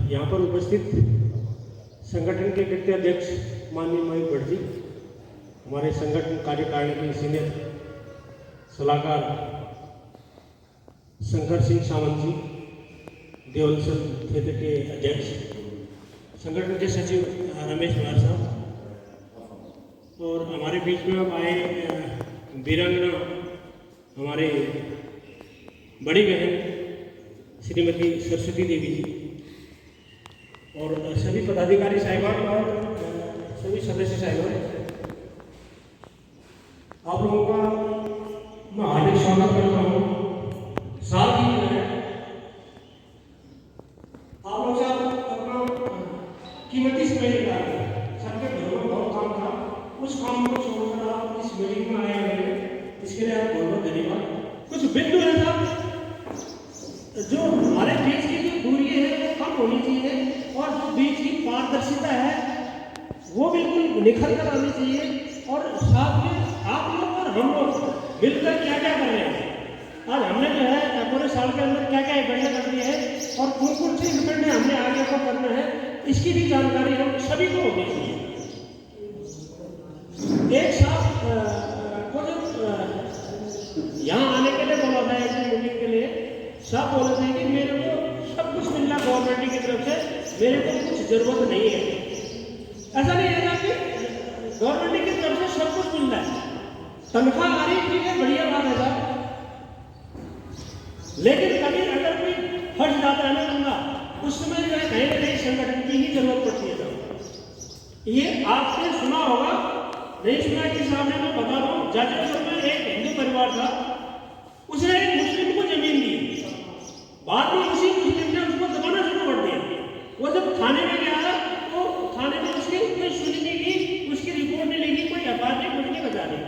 यहाँ पर उपस्थित संगठन के कृत्य अध्यक्ष माननीय मयूर भट्ट जी, हमारे संगठन कार्यकारिणी के सीनियर सलाहकार शंकर सिंह सावंत जी, देवलसर क्षेत्र के अध्यक्ष, संगठन के सचिव रमेश कुमार साहब, और हमारे बीच में अब आए वीरांगना हमारे बड़ी बहन श्रीमती सरस्वती देवी जी, और सभी पदाधिकारी साहिबान और सभी सदस्य साहिबान, आप लोगों का मैं हार्दिक स्वागत करता हूँ। साथ ही आप लोग से अपना कीमती समय निकाल, सबके घरों में बहुत काम था, उस काम को छोड़कर आप इस मीटिंग में आए हुए, इसके लिए आप बहुत बहुत धन्यवाद। कुछ बिंदु है साहब जो हमारे बीच की जो दूरी है वो कम होनी चाहिए, और जो बीच की पारदर्शिता है वो बिल्कुल निखर कर आनी चाहिए, और साथ में आप लोग और हम लोग मिलकर क्या क्या कर रहे हैं। आज हमने जो है पूरे साल के अंदर क्या क्या इवेंट कर दिए हैं और कौन कौन से इवेंट में हमने आगे को करना है, इसकी भी जानकारी हम सभी को होनी चाहिए। एक साथ को जो यहाँ आने के लिए बोला था, एक मीटिंग के लिए सब बोल रहे थे कि मेरे को सब कुछ मिलना गवर्नमेंट की तरफ से, मेरे को कुछ जरूरत नहीं है। ऐसा नहीं है ना कि गवर्नमेंट की तरफ से सब कुछ मिल रहा है, तनख्वाह आ रही ठीक है, बढ़िया बात है साहब, लेकिन कभी अगर कोई फंस जाता है ना बंदा, उस समय जो है कहीं ना कहीं संगठन की ही जरूरत पड़ती है साहब। ये आपने सुना होगा, नहीं सुना के सामने मैं बता रहा हूँ। जाजपुर में एक हिंदू परिवार था, उसने एक मुस्लिम को जमीन दी, बाद में उसी मुस्लिम ने उसको दबाना शुरू कर दिया। वो जब थाने में गया तो थाने में उसकी कोई सुनी नहीं की, उसकी रिपोर्ट नहीं लिखी, कोई एफआईआर नहीं, कुछ नहीं बता रही।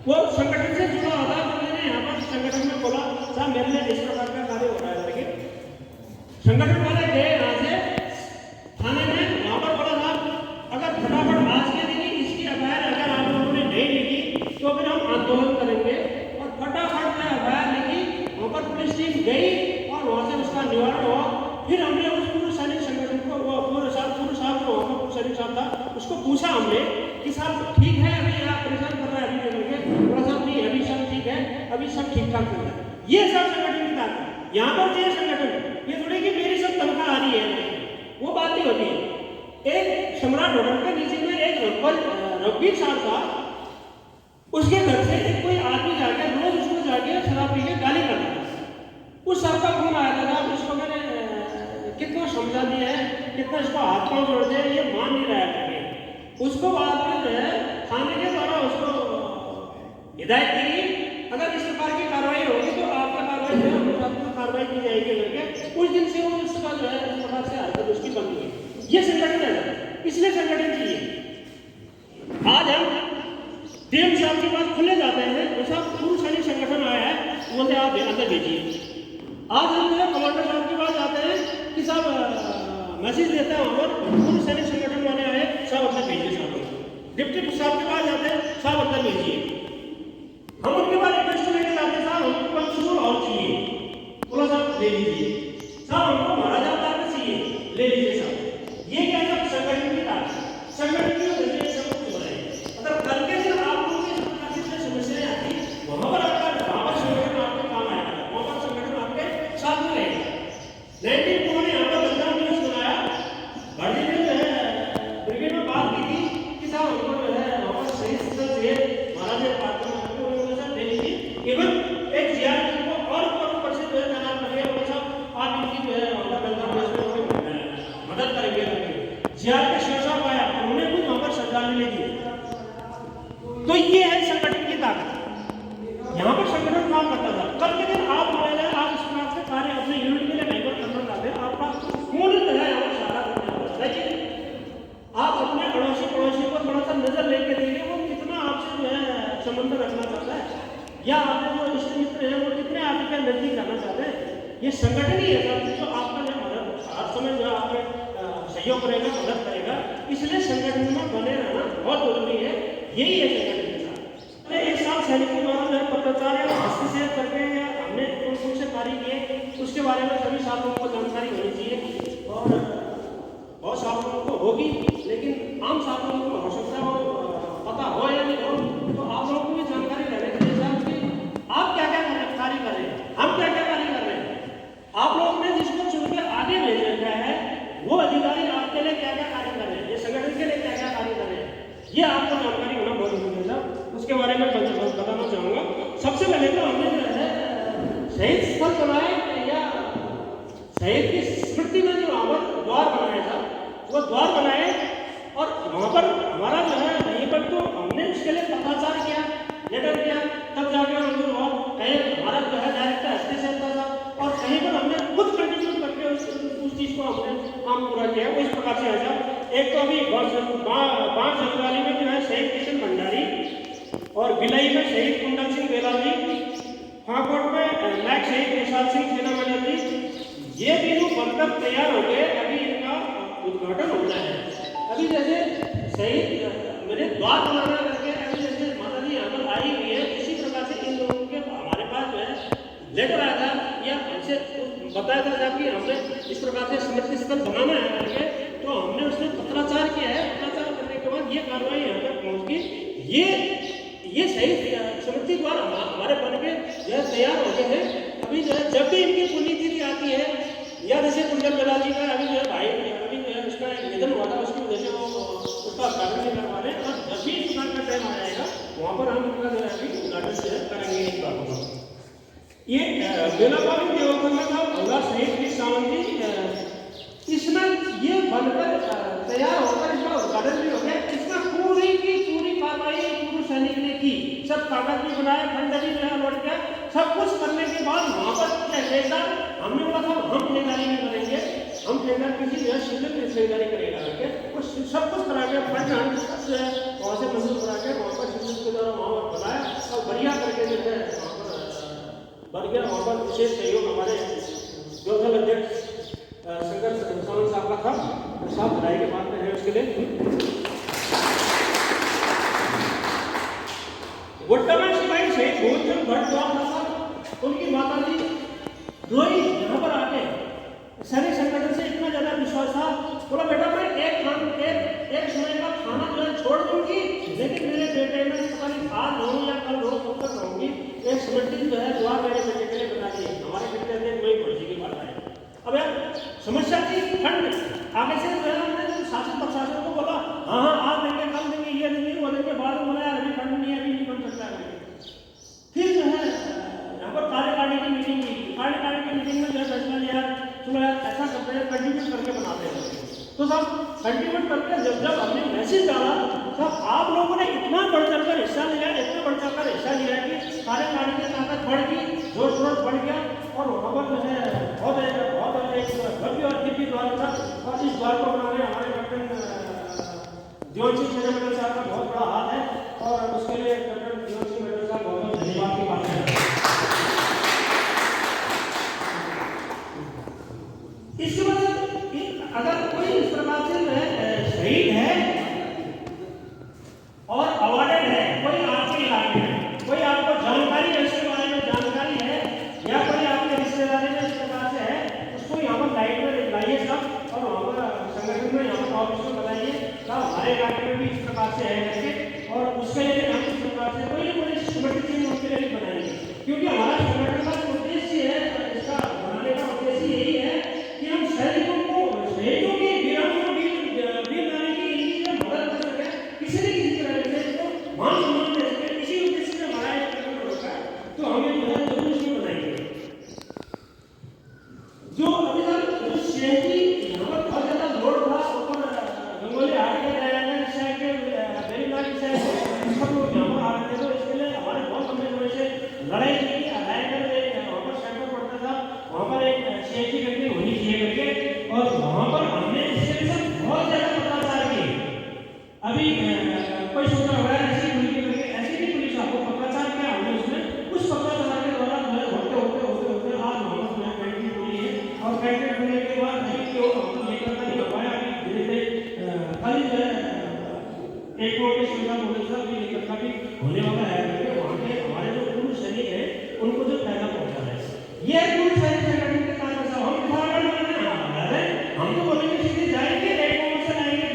वो संगठन से जुड़ा होता, तो मैंने यहाँ पर संगठन में बोला साहब मेरे लिए इस प्रकार का कार्य हो रहा है करके। संगठन वाले गए यहाँ से थाने में, वहाँ पर बोला साहब अगर फटाफट आज के दिन इसकी एफआईआर अगर आप लोगों ने नहीं लिखी तो फिर हम आंदोलन करेंगे। और फटाफट में एफआईआर लिखी, वहाँ पर पुलिस टीम गई और वहाँ से उसका निवारण हुआ। फिर हमने उस पूर्व सैनिक संगठन को, वो पूर्व साहब जो पूर्व सैनिक साहब था, उसको पूछा हमने कि साहब ठीक है अभी आप परेशान कर रहे हैं, अभी करेंगे, बोला साहब नहीं अभी सब ठीक है, अभी सब ठीक ठाक चल रहा है। ये सब संगठन की बात है। यहाँ पर ये संगठन ये थोड़ी कि मेरी सब तनख्वाह आ रही है, वो बात नहीं होती है। एक सम्राट होटल के नीचे में एक रघुवीर साहब था, उसके घर से एक कोई आदमी जाके रोज उसको जाके शराब पी के गाली करता था। उस साहब का फोन आया था, इसको मैंने कितना समझा दिया है, कितना इसको हाथ पांव जोड़ दिया, ये मान नहीं रहा है। उसको बाद में जो है थाने के द्वारा उसको हिदायत दी, अगर इस प्रकार की कार्रवाई होगी तो आपका कार्रवाई जो है आपको कार्रवाई की जाएगी करके। उस दिन से वो उसका जो है इस प्रकार से हरकत उसकी बंद हुई। ये संगठन है, इसलिए संगठन चाहिए। आज हम डीएम साहब के पास खुले जाते हैं, ऐसा पूर्व सैनिक संगठन आया है, बोलते आप अंदर भेजिए। आज हम जो है कमांडर साहब के पास जाते हैं कि साहब मैसेज देता है, वहाँ पर पूर्व सैनिक संगठन वाले आए, साहब अंदर भेजिए। साहब डिप्टी साहब के पास जाते हैं, साहब अंदर भेजिए। हम उनके पास रिक्वेस्ट लेके जाते हैं, साहब हमको पंचकूल और चाहिए, बोला साहब ले लीजिए, साहब हमको महाराजा तार चाहिए, ले लीजिए साहब। ये क्या सब संगठन की बात है, संगठन की वजह से सब कुछ हो रहा है। अगर कल के दिन आप लोगों की समस्याएं आती, वहां पर संगठन आपके काम आएगा, वहां पर संगठन आपके साथ में रहेगा। 19 ने यहाँ पर बदनाम न्यूज बनाया, भर्ती ने जो है ब्रिगेड में बात की थी कि साहब हमको जो है वहाँ पर सही सिस्टम चाहिए, महाराज पार्टी में ले लीजिए। इवन एक जीआर को और ऊपर से जो है तैनात कर लिया, साहब आप इनकी जो है मदद करेंगे। जीआर के शेर साहब आया, उन्होंने भी वहाँ पर श्रद्धांजलि दी। तो ये है संगठन की ताकत। यहाँ पर संगठन काम करता था। कल के दिन आप आप इस प्रकार से कार्य अपने यूनिट के लिए नहीं करना चाहते, आपका पूर्ण तरह यहाँ पर सारा करना चाहिए। आप अपने पड़ोसी को थोड़ा सा नजर लेके देखिए, वो कितना आपसे जो है संबंध रखना चाहता है, या आपके जो इष्ट मित्र हैं वो कितने आपके नजदीक रहना चाहते हैं। ये संगठन ही है सब जो आपका जो मदद हर समय जो आपके सहयोग करेगा, मदद करेगा। इसलिए संगठन में बने रहना बहुत जरूरी है। यही है संगठन के साथ। एक साल सैनिक के द्वारा जो है पत्राचार या हस्तक्षेप करके या हमने कौन कौन से कार्य किए, उसके बारे में सभी साथियों को जानकारी होनी चाहिए। और होगी, लेकिन आम छात्रों को हो सकता है वो पता हो या नहीं हो, तो आप लोगों को भी जानकारी रहने के लिए साहब कि आप क्या क्या कार्य कर रहे हैं, हम क्या क्या कार्य कर रहे हैं, आप लोगों ने जिसको चुन के आगे भेज रखा है वो अधिकारी आपके लिए क्या क्या कार्य कर रहे हैं, ये संगठन के लिए क्या क्या कार्य कर रहे हैं, ये आपको जानकारी होना बहुत जरूरी है साहब। उसके बारे में बताना चाहूँगा। सबसे पहले तो हमने जो है शहीद स्थल बनाए या शहीद की स्मृति में जो वहाँ पर द्वार बनाया था, वो द्वार बनाए और वहाँ पर हमारा जो है यहीं पर तो हमने उसके लिए पत्राचार किया, लेटर किया, तब जाके मंजूर हुआ। कहीं हमारा जो है डायरेक्टर हस्ताक्षर था और कहीं पर हमने खुद कंटिन्यू करके उस चीज़ को हमने काम पूरा किया। वो इस प्रकार से है। एक तो अभी 5 जनवरी में जो है शहीद किशन भंडारी और भिलाई में शहीद कुंडल सिंह बेला जी, फाकोट में नायक शहीद विशाल सिंह सेनामणि जी, ये तीनों बनकर तैयार हो गए। अभी इनका उद्घाटन होना है। अभी जैसे शहीद मैंने द्वार बनाना करके अभी जैसे माता जी यहाँ पर आई हुई है, इसी प्रकार से इन लोगों के हमारे पास जो है लेटर आया था या हमसे बताया था जबकि हमने इस प्रकार से स्मृति स्थल बनाना है करके, तो हमने उसमें पत्राचार किया है। पत्राचार करने के बाद ये कार्रवाई यहाँ तक पहुँच गई। ये शहीद स्मृति द्वार हमारे बन के जो है तैयार हो गए हैं। अभी जो है जब भी इनकी पुण्यतिथि आती है या जैसे कुंडल बेला जी का अभी जो है भाई अभी जो है उसका निधन हुआ था, उसकी वजह से वो उसका उद्घाटन नहीं कर पा रहे, और जब भी इस बार का टाइम आ जाएगा वहाँ पर हम उनका जो है अभी उद्घाटन से करेंगे इस बात को। ये बेलापाली देवस्थान का भोला शहीद की सावंती इसमें ये बनकर तैयार होकर इसका उद्घाटन भी हो गया। इसमें पूरी की पूरी कार्रवाई पूर्व सैनिक ने की, सब कागज भी बनाए, खंड भी जो है लौट गया, सब कुछ करने के बाद वहाँ पर ठेकेदार हमने बोला था हम ठेकेदारी नहीं करेंगे, हम ठेकेदार किसी जो है सिविल ठेकेदारी करेगा करके सब कुछ करा के फंड वहाँ से मंजूर करा के वहाँ पर सिविल के द्वारा वहाँ पर बनाया और बढ़िया करके जो है वहाँ पर बढ़ गया। वहाँ पर विशेष सहयोग हमारे जोधल अध्यक्ष शंकर सावंत साहब का था, साहब बधाई के बात में है उसके लिए। गोड्डा में सिपाही शहीद भूलचंद भट्ट साहब, उनकी माता जी रोई यहाँ पर आके सैनिक संगठन से इतना ज्यादा विश्वास था, बोला बेटा मैं एक समय का खाना जो है छोड़ दूंगी, लेकिन मेरे बेटे में पता नहीं आज रहूँ या कल रोज कब तक रहूंगी, एक स्मृति जो है दुआ मेरे बेटे के लिए बता दी। हमारे बेटे थे वही पड़ोसी की बात आए। अब यार समस्या थी फंड आगे से जो है हमने शासन प्रशासन को बोला हाँ आज देंगे कल देंगे ये देंगे वो देंगे, बाद में बोला यार अभी फंड नहीं है, अभी नहीं बन सकता है। फिर जो है यहाँ पर कार्यकारिणी की मीटिंग हुई, कार्यकारिणी की मीटिंग में जो है फैसला लिया चलो यार ऐसा करते हैं कंट्रीब्यूट करके बनाते हैं। तो सब कंट्रीब्यूट करके जब हमने मैसेज डाला तब आप लोगों ने इतना बढ़ चढ़कर हिस्सा लिया, इतना बढ़ चढ़कर हिस्सा लिया कि कार्यकारिणी की ताकत बढ़ गई, जोर शोर बढ़ गया और वहाँ पर जो है बहुत एक भव्य और दिव्य द्वार था। और इस द्वार को बनाने हमारे कैप्टन जीवन सिंह मेडल साहब का बहुत बड़ा हाथ है और उसके लिए कैप्टन जीवन सिंह मेडल साहब बहुत बहुत धन्यवाद की बात है। इसके बाद अगर कोई इस प्रकार से शहीद है और अवार्डेड है, कोई आपके इलाके में कोई आपको जानकारी है, इसके बारे में जानकारी है या कोई आपके रिश्तेदारी में इस प्रकार से है, उसको यहाँ पर लाइट में लाइए सब और वहाँ पर संगठन में यहाँ पर ऑफिस में बताइए सब हमारे इलाके में भी इस प्रकार से है करके, और उसके लिए हम इस प्रकार से कोई स्मृति चिन्ह उनके लिए बनाएंगे। क्योंकि हमारा संगठन का उद्देश्य है, इसका बनाने का उद्देश्य यही है कि हम सैनिकों को शहीदों की वीरांगनाओं वीर नारी की इनकी जो मदद कर सके, किसी न किसी तरह से तो मान सम्मान दे सके, इसी उद्देश्य से हमारा एक कार्यक्रम होता है। तो हमें जो है जरूर इसमें बनाएंगे। जो अभी तक जो शहरी यहाँ पर बहुत ज्यादा लोड था ऊपर गंगोली हाट के जाएगा इस साइड के बेरीनाथ की साइड सब लोग यहाँ पर आ रहे थे, तो इसके लिए हमारे बहुत लंबे समय से लड़ाई की वहाँ पर सेंटर पड़ता था, वहाँ पर एक सीएचसी करके होनी चाहिए करके, और वहाँ पर हमने इसके लिए बहुत ज्यादा पत्राचार किए। अभी कोई सूचना हो रहा है ऐसी पुलिस करके, ऐसी भी पुलिस आपको पत्राचार किया हमने, उसमें उस पत्राचार के द्वारा होते आज मोहम्मद में कैंटीन खुली है और कैंटीन खुलने के बाद नहीं केवल हम ये करना नहीं हो पाया, अभी धीरे धीरे खाली जो है एक और की सुविधा बोले सर भी निकलना भी होने वाला है क्योंकि वहाँ के हमारे जो पूर्व सैनिक है उनको जो फायदा पहुँचा है ये पूर्व सैनिक संगठन के कारण हम हम तो बोलेंगे सीधे जाएंगे रेड मोहम्मद से लाएंगे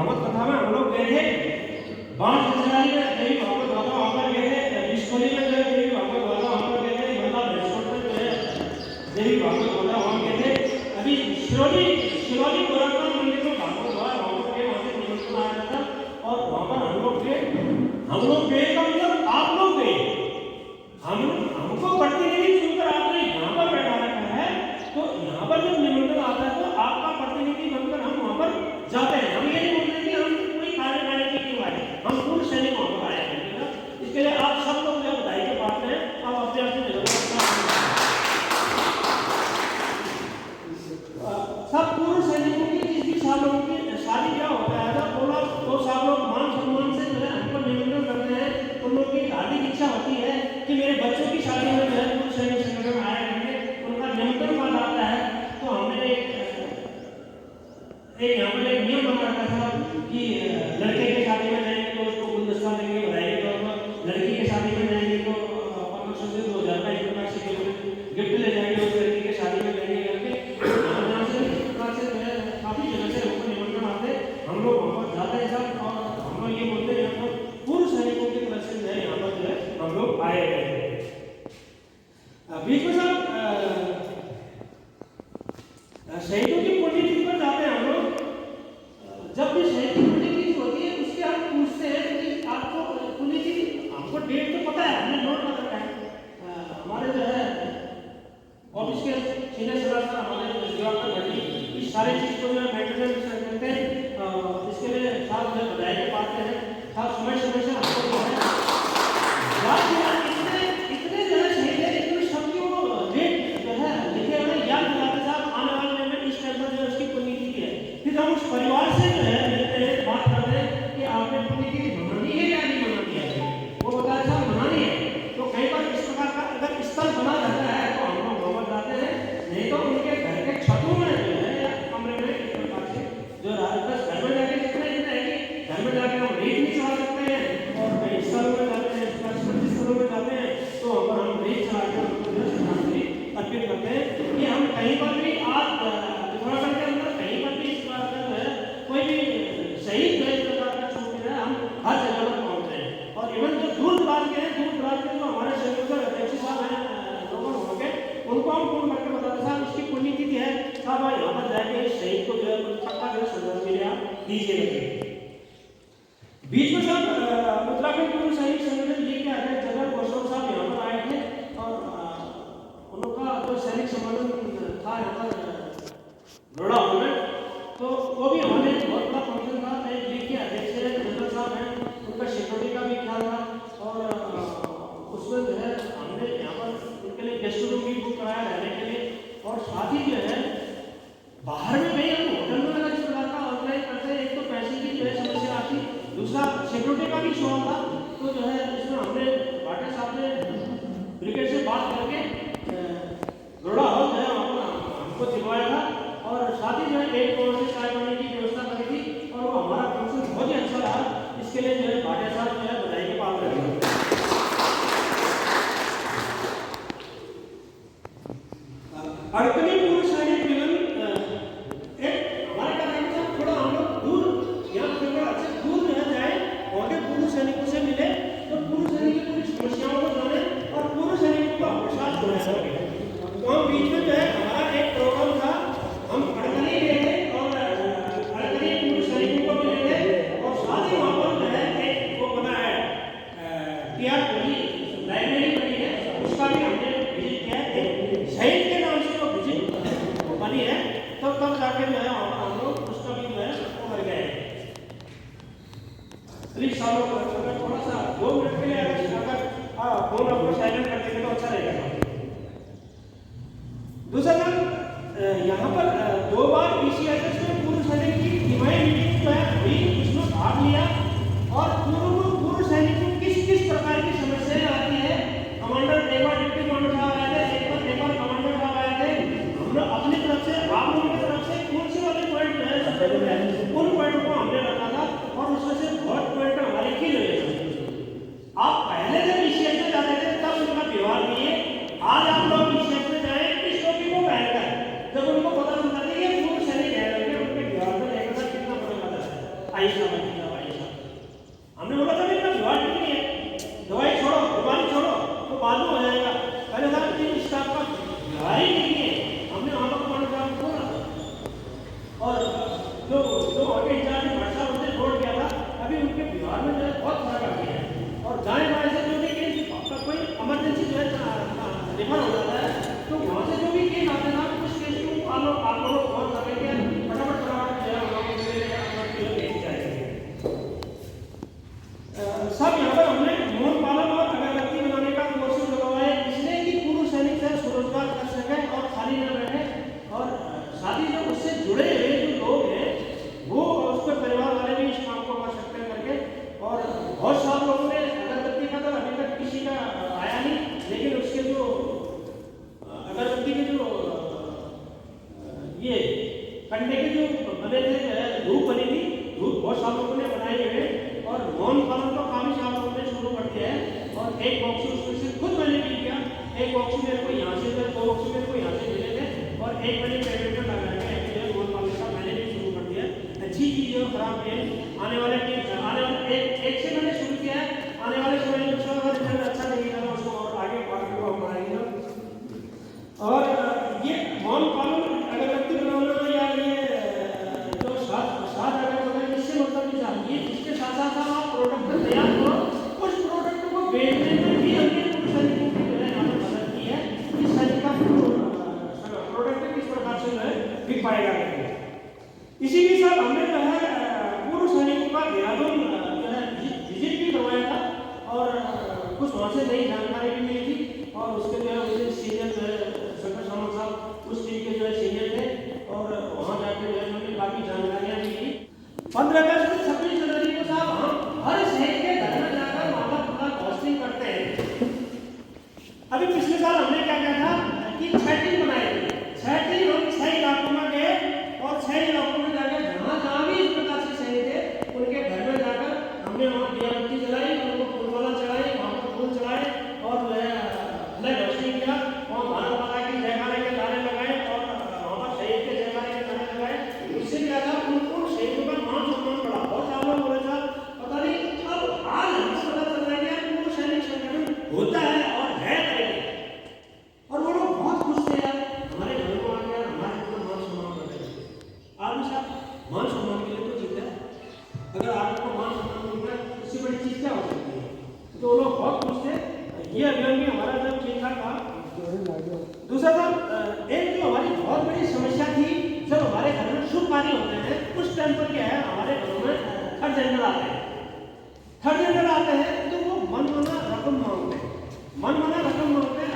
भागवत कथा में हम लोग गए थे, बाण ससुराली में देवी भागवत गाथा वहाँ पर गए थे, बिस्कोली में जो देवी भागवत गाथा वहाँ पर गए थे, मतलब रेस्टोरेंट में जो है देवी भागवत गाथा वहाँ गए थे। अभी शिरोली गोरखनाथ मंदिर में भागवत हुआ, वहाँ पर गए, वहाँ से निमंत्रण आया था और वहाँ पर हम लोग गए का मतलब आप लोग गए, हमको प्रतिनिधि चुनकर आपने यहाँ पर बैठा रखा है, तो यहाँ पर जब निमंत्रण आता है तो आपका प्रतिनिधि बनकर हम वहाँ पर जाते हैं। हम ये नहीं बोलते कि हम कोई कार्य करने के क्यों आए, हम पूर्ण सैनिक वहाँ पर आए हैं। इसके लिए आप सब लोग जो बधाई के पात्र हैं, आप अपने आप से सब पूर्व सैनिकों की जिस भी सालों की शादी ब्याह होता है जब बोला तो सब लोग मान सम्मान से जो है हमको निमंत्रण करते हैं। उन लोग की हार्दिक इच्छा होती है कि मेरे बच्चों की शादी में जो है पूर्व सैनिक संगठन में आए रहेंगे, उनका निमंत्रण माना जाता है। तो हमने एक यहाँ पर एक नियम बना रखा था कि लड़के की शादी में जाएंगे तो उसको गुलदस्ता देंगे, बधाई के तौर पर। लड़की की शादी में जाएंगे तो 1500 से 2000 का एक प्रकार से गिफ्ट ले जाएंगे, उस लड़की की शादी में जाएंगे करके काफी जगह से हमको निमंत्रण आते, हम लोग वहाँ पर जाते हैं सब। और हम लोग ये बोलते हैं यहाँ पर पूर्व सैनिकों की तरफ से जो है यहाँ पर जो है हम लोग आए हैं। बीच में सब शहीदों की पुण्यतिथि पर जाते हैं हम लोग। जब भी शहीद की पुण्यतिथि होती है उसके हम पूछते हैं कि आपको पुण्यतिथि, हमको डेट तो पता है, हमने नोट कर रखा है। हमारे जो है ऑफिस के सीनियर सलाहकार हमारे दिवाकर भट्टी इस सारे चीज को जो है मेंटेनेंस करते हैं, इसके लिए साथ जो बधाई के पात्र हैं। साथ समय समय से हमको जो है इतने जो है शहीद है, इतने सबकी वो डेट जो है लिखे हुए याद दिलाते साहब आने वाले में इस टाइम पर जो उसकी पुण्यतिथि है। फिर हम उस परिवार से जो है मिलते हैं, बात करते हैं कि आपने पुण्यतिथि मनानी है या नहीं मनानी है। वो बताया साहब मनानी है। तो कई बार इस प्रकार का अगर स्थल बना रहता है तो हम लोग वहाँ जाते हैं, नहीं तो उनके घर के छतों में जो है या कमरे में इस प्रकार से जो बस घर में जाके जितना है कि घर में जाके हम रेत नहीं चढ़ा सकते हैं, और कई स्थलों में जाते हैं, स्थलों में जाते हैं तो वहाँ हम रेत चढ़ा के उनको जो श्रद्धांजलि अर्पित करते हैं कि हम कहीं पर भी आज पिथौरागढ़ के अंदर कहीं पर भी इस प्रकार का जो है कोई भी शहीद जो इस प्रकार का छूट है, हम हर जगह पर पहुँच रहे हैं। और इवन जो दूर दराज के हैं, दूर दराज के जो हमारे संयोजक अध्यक्ष साहब हैं लोगों होंगे, उनको हम फोन करके बताते साहब इसकी पुण्यतिथि है, साहब आप यहाँ पर जाके इस शहीद को जो है पक्का जो श्रद्धांजलि आप दीजिए। बीच में सब उत्तराखंड पूर्व सैनिक संगठन जी के अध्यक्ष जनरल गौरव साहब यहाँ पर आए थे, और उनका जो सैनिक सम्मेलन था यहाँ पर नोएडा में, तो वो भी हमारे बहुत बड़ा फंक्शन था। जी के अध्यक्ष जनरल साहब हैं, उनका सिक्योरिटी का भी ख्याल था, और उसमें जो है हमने यहाँ पर उनके लिए गेस्ट रूम भी बुक कराया रहने के लिए। और साथ ही जो है बाहर में कहीं हम होटल में अगर इस प्रकार का ऑर्गेनाइज करते हैं, एक तो पैसे की जो है समस्या आती, दूसरा सिक्योरिटी का भी सवाल था। तो जो है इसमें हमने भाटिया साहब ने ब्रिगेड से बात करके नोएडा हॉल जो है हमको दिलवाया था, और साथ ही जो है एक करोड़ से चाय पानी की व्यवस्था करी थी, और वो हमारा फंक्शन बहुत ही अच्छा रहा। इसके लिए जो है भाटिया साहब जो है बधाई के पात्र हैं। अड़कनी पूर्व सैनिक मिलन एक हमारे कार्यक्रम से थोड़ा हम लोग दूर यहाँ से थोड़ा अच्छे दूर जो है जाए, वहाँ के पूर्व सैनिकों से मिले, तो पूर्व सैनिक की पूरी समस्याओं को जाने और पूर्व सैनिकों का प्रसाद जोड़ा सके। तो हम बीच में जो है हमारा एक प्रोग्राम था, हम अड़कनी गए थे और अड़कनी पूर्व सैनिकों को मिले थे, और साथ ही वहाँ पर जो है एक वो बना है टीआर लाइब्रेरी बनी है, उसका भी हमने विजिट किया है। शहीद के नाम से वो विजिट बनी है, तब जाके जो है हम लोग उसका भी जो है वो कर गए। प्लीज सालों अगर थोड़ा सा 2 मिनट के लिए अगर फोन आपको साइलेंट कर देंगे तो अच्छा रहेगा। दूसरा काम, यहाँ पर 2 बार पीसीएसएस में पूर्व सैनिक की दिमागी मीटिंग जो है हुई, उसमें भाग लिया, और पूर्व सैनिक को किस किस प्रकार की समस्याएं आती है। कमांडर एक बार डिप्टी कमांडर साहब आए थे, एक बार कमांडर साहब आए थे, हमने अपनी तरफ से आप लोगों की तरफ से कौन से वाले पॉइंट जो है उन पॉइंटों को हमने रखा था, और उसमें से बहुत पॉइंट हमारे की लगे। भाई साहब हमने बोला था मेरा विवाह ठीक नहीं है, दवाई छोड़ो, बीमारी छोड़ो तो मालूम हो जाएगा। पहले साहब कि स्टाफ का विवाह ही नहीं है, हमने वहाँ पर कौन काम बोला था। और जो जो आगे इंचार्ज भाषा उनसे छोड़ गया था, अभी उनके विवाह में जो है बहुत फर्क आ गया है। और दाएँ बाएँ से जो भी केस कोई इमरजेंसी जो है रेफर हो जाता है, तो वहाँ से जो भी केस आते हैं उस केस को आप लोग गौर करेंगे, फटाफट जो है सब यहाँ पर हमने मोहन पालन और अगरबत्ती बनाने का कोर्स लगवाया, इसलिए कि पूर्व सैनिक से स्वरोजगार कर सके और खाली न रहे। और साथ ही जो उससे जुड़े हुए जो लोग हैं वो उसके परिवार वाले भी इस काम को कर सकते हैं करके। और बहुत सारे लोगों ने अगरबत्ती का तो अभी तक किसी का आया नहीं, लेकिन उसके जो अगरबत्ती के जो ये कंडे के जो बने थे धूप बनी थी, धूप बहुत सारे लोगों ने बनाई है। और मौन पालन तो काफी सारे लोगों ने शुरू कर दिया है। और एक बॉक्स उसमें से खुद मैंने भी किया, एक बॉक्स मेरे को यहाँ से, 2 बॉक्स मेरे को यहाँ से मिले थे, और एक मैंने पेमेंट में लगा के मौन पालन का मैंने भी शुरू कर दिया। अच्छी चीज जो खराब है आने वाले एक से मैंने शुरू किया है, आने वाले समय में रिजल्ट अच्छा लगेगा तो उसको और आगे हम बढ़ाएंगे। और ये मौन पालन अगरबत्ती बनाना या ये जो साथ अगरबत्ती, इससे मतलब ये इसके साथ साथ आप प्रोडक्ट तैयार करो, उस प्रोडक्ट को बेचने में भी हमने सैनिकों की जो है हमें मदद की है कि सैनिक का प्रोडक्ट किस प्रकार से जो है बिक पाएगा। इसी के साथ हमने जो है पूर्व सैनिकों का देहरादून जो है विजिट भी करवाया था, और कुछ वहाँ से नई जानकारी भी मिली थी। और उसके जो है उसे सीनियर जो है शंकर सामंत साहब उस टीम के जो है सीनियर थे, और वहाँ जाकर जो है उन्होंने काफ़ी जानकारियाँ भी दी। 15 अगस्त 26 जनवरी को साहब हम हर शहर के घर में जाकर वहाँ पर पूरा काउंसलिंग करते हैं। अभी पिछले साल हमने क्या किया था कि 6 टीम बनाई थी, 6 टीम हम 6 इलाकों में गए, और 6 इलाकों में जाकर जहाँ भी इस प्रकार से सही थे उनके घर में जाकर हमने वहाँ दियाबत्ती जलाई, उनको फूलमाला चढ़ाई, वहाँ पर फूल चढ़ाए, और रोशनी किया, वहाँ भारत माता की जयकारे के नारे लगाए, और वहाँ पर शहीद के जयकारे के नारे लगाए। उससे क्या था उनको शहीदों का मान सम्मान बढ़ा। बहुत सारे लोग बोले था पता नहीं अब आज हमको पता चल रहा है कि पूर्व सैनिक संगठन होता है और है करेंगे, और वो लोग बहुत खुश थे यार, हमारे घर को आ गया, हमारे इतना मान सम्मान कर रहे हैं। आदमी साहब मान सम्मान के लिए तो जीता है, अगर आपको मान सम्मान मिल रहा है उससे बड़ी चीज क्या हो सकती है। तो लोग बहुत खुश थे। ये अभियान भी हमारा जब ठीक ठाक था। दूसरा था एक जो हमारी बहुत बड़ी समस्या थी, जब हमारे घर में शुभ कार्य होते हैं उस टाइम पर क्या है हमारे घरों में थर्ड जेंडर आते हैं तो वो मनमाना रकम मांगते हैं।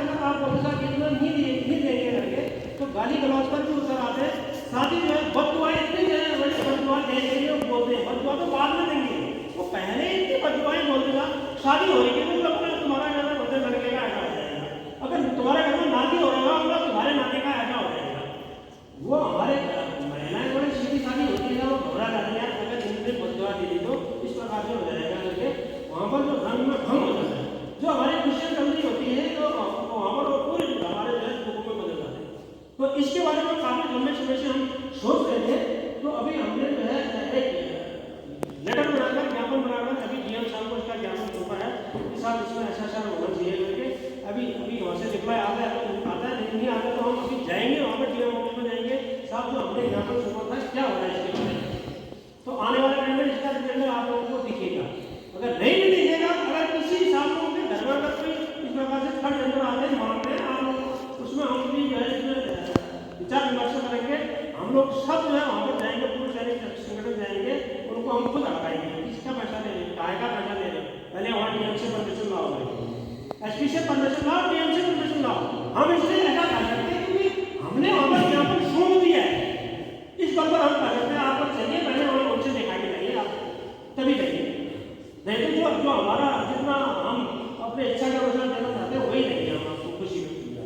अगर आप बोलते कि इतना नहीं देंगे करके तो गाली गलौज पर भी उतर आते हैं। साथ ही जो है बददुआएं इतनी जो है बददुआ देने के लिए बोलते हैं, बददुआ तो बाद में देंगे, वो पहले इतनी बददुआएं बोल देगा। शादी हो रही है तो तुम्हारा घर में बदले लड़के का ऐसा हो जाएगा, अगर तुम्हारे घर में नाती हो रहा होगा तुम्हारे नाते का ऐसा हो जाएगा। वो हमारे महिलाएं बड़ी सीधी सादी होती है, वो घबरा जाती है, अगर जिनने बददुआ दी तो इस प्रकार से हो जाएगा करके वहाँ पर जो रंग में भंग हो जाता है। जो हमारी क्रिश्चियन कम्युनिटी होती है तो वहाँ पर वो पूरे हमारे जो है लोगों में बदल जाते हैं। तो इसके बारे में काफ़ी लंबे समय से हम सोच रहे थे। तो अभी हमने जो है एक लेटर बनाकर, ज्ञापन बनाकर अभी डीएम साहब को इसका ज्ञापन सौंपा है कि साहब इसमें ऐसा होना चाहिए करके। अभी वहाँ से रिप्लाई आता है नहीं आता तो हम अभी जाएंगे वहाँ पर डीएम ऑफिस में जाएंगे, साहब जो हमने ज्ञापन सौंपा था क्या हो रहा है इसके बारे में। तो आने वाले टाइम में इसका रिजल्ट आप लोगों को दिखेगा। अगर नहीं भी दिखेगा, अगर किसी साल में उनके घर में अगर कोई इस प्रकार से थर्ड जेंडर आते हैं मांगते हैं आप लोग, उसमें हम भी जो है इसमें विचार विमर्श करेंगे। हम लोग सब जो है वहाँ पर जाएंगे, पूर्व सैनिक संगठन जाएंगे, उनको हम खुद हटाएंगे। किसका पैसा ले रहे, काय का पैसा ले रहे, पहले वहाँ डीएम से परमिशन लाओ, एसपी से परमिशन लाओ, डीएम से परमिशन लाओ। हम इसलिए ऐसा कर सकते हैं क्योंकि हमने वहाँ पर यहाँ पर सौंप दिया है, इस पर हम कर सकते हैं। आप चलिए पहले वहाँ उनसे दिखा के लाइए, आप तभी कहिए, नहीं तो जो हमारा जितना हम अपने इच्छा के अनुसार देना चाहते हैं वही नहीं, हम आपको खुशी मिलती है।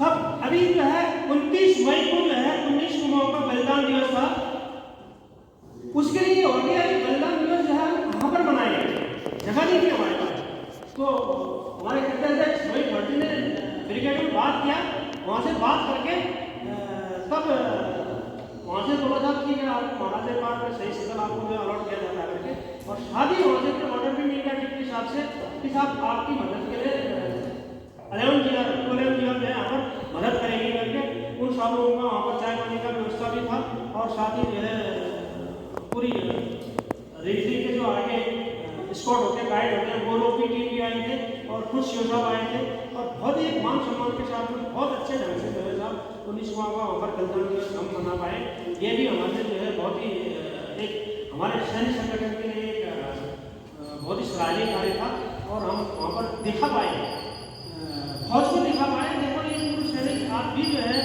सब अभी जो है 29 मई को जो है 19 कुमाऊं का बलिदान दिवस था, उसके लिए हो गया बलिदान दिवस जो है वहाँ पर मनाएंगे, जगह नहीं थी हमारे पास। तो हमारे अध्यक्ष मोहित भट्टी ने ब्रिगेड में बात किया, वहाँ से बात करके तब वहाँ से बोला था कि आप महाराज जाते बाद में सही स्थल आपको जो अलॉट किया जाता है करके, और शादी हो जाए ऑर्डर भी मिल गया डिप्टी साहब से कि साहब आपकी मदद के लिए 11 जी जो है यहाँ पर मदद करेगी करके। उन सब लोगों का वहाँ पर चाय पानी का व्यवस्था भी था, और साथ ही जो है पूरी रेलवे के जो आगे स्कॉट होते हैं, गाइड होते हैं, वो लोग भी टीम भी आए थे, और खुद योद्धा आए थे, और बहुत ही मान सम्मान के साथ में बहुत अच्छे ढंग से जो है साहब 19वां का वहाँ पर कल्याण दिवस हम मना पाए। ये भी हमारे जो है बहुत ही एक हमारे सैन्य संगठन के लिए एक बहुत ही सराहनीय कार्य था, और हम वहाँ पर दिखा पाए, फौज को दिखा पाए। देखो ये पूर्व सैनिक आज भी जो है